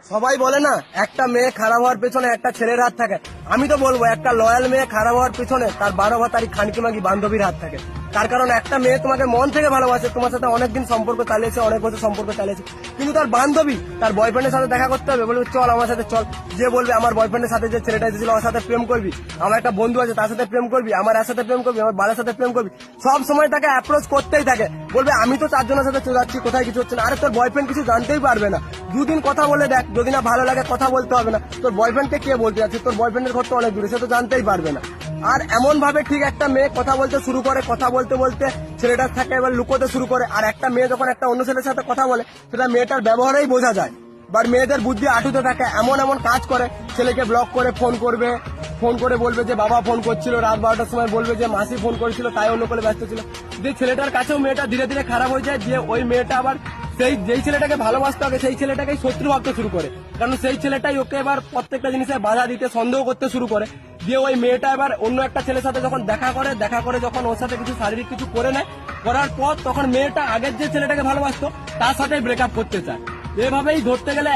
সবাই বলে না একটা মেয়ে খারাপ হওয়ার পেছনে একটা ছেলের হাত থাকে। আমি তো বলবো একটা লয়াল মেয়ে খারাপ হওয়ার পেছনে তার 12 তারিখ খানকি মাগি বান্ধবীর হাত থাকে। তার কারণ একটা মেয়ে তোমাকে মন থেকে ভালোবাসে, তোমার সাথে অনেকদিন সম্পর্ক চালিয়েছে, অনেক বছর সম্পর্ক চালিয়েছে, কিন্তু তার বান্ধবী তার বয়ফ্রেন্ডের সাথে দেখা করতে হবে, বলবে চল আমার সাথে চল। যে বলবে আমার বয়ফ্রেন্ডের সাথে যে ছেলেটা এসেছিল ওর সাথে প্রেম করবি, আমার একটা বন্ধু আছে তার সাথে প্রেম করবি, আমার এর সাথে প্রেম করবি, আমার বাবার সাথে প্রেম করবি, সব সময় তাকে অ্যাপ্রোচ করতেই থাকে। বলবে আমি তো 4 জনের সাথে চলে যাচ্ছি, কোথায় কিছু হচ্ছে না। আরে তোর বয়ফ্রেন্ড কিছু জানতেই পারবে না, দুদিন কথা বলে দেখ, যদি না ভালো লাগে কথা বলতে হবে না। তোর বয়ফ্রেন্ডকে কে বলতে যাচ্ছে, তোর বয়ফ্রেন্ডের ঘর তো অনেক দূরে, সে তো জানতেই পারবে না। আর এমন ভাবে ঠিক একটা মেয়ে কথা বলতে শুরু করে, কথা বলতে বলতে ছেলেটার থাকে এবার লুকোতে শুরু করে। আর একটা মেয়ে যখন একটা অন্য ছেলের সাথে কথা বলে সেটা মেয়েটার ব্যবহারেই বোঝা যায়। বাট মেয়েদের বুদ্ধি আটুতে থাকে, এমন এমন কাজ করে, ছেলেকে ব্লক করে ফোন করবে, ফোন করে বলবে যে বাবা ফোন করছিল, রাত 12টার সময় বলবে যে মাসি ফোন করেছিল, তাই অন্য করে ব্যস্ত ছিল। যে ছেলেটার কাছেও মেয়েটা ধীরে ধীরে খারাপ হয়ে যায়, যে ওই মেয়েটা আবার সেই যেই ছেলেটাকে ভালোবাসতে হবে সেই ছেলেটাকেই শত্রু ভাবতে শুরু করে, কারণ সেই ছেলেটাই ওকে এবার প্রত্যেকটা জিনিসে বাধা দিতে, সন্দেহ করতে শুরু করে। দিয়ে ওই মেয়েটা এবার অন্য একটা ছেলের সাথে যখন দেখা করে যখন ওর সাথে কিছু শারীরিক কিছু করে নেয়, করার পর তখন মেয়েটা আগের যে ছেলেটাকে ভালোবাসতো তার সাথে ব্রেকআপ করতে চায়। এভাবেই ধরতে গেলে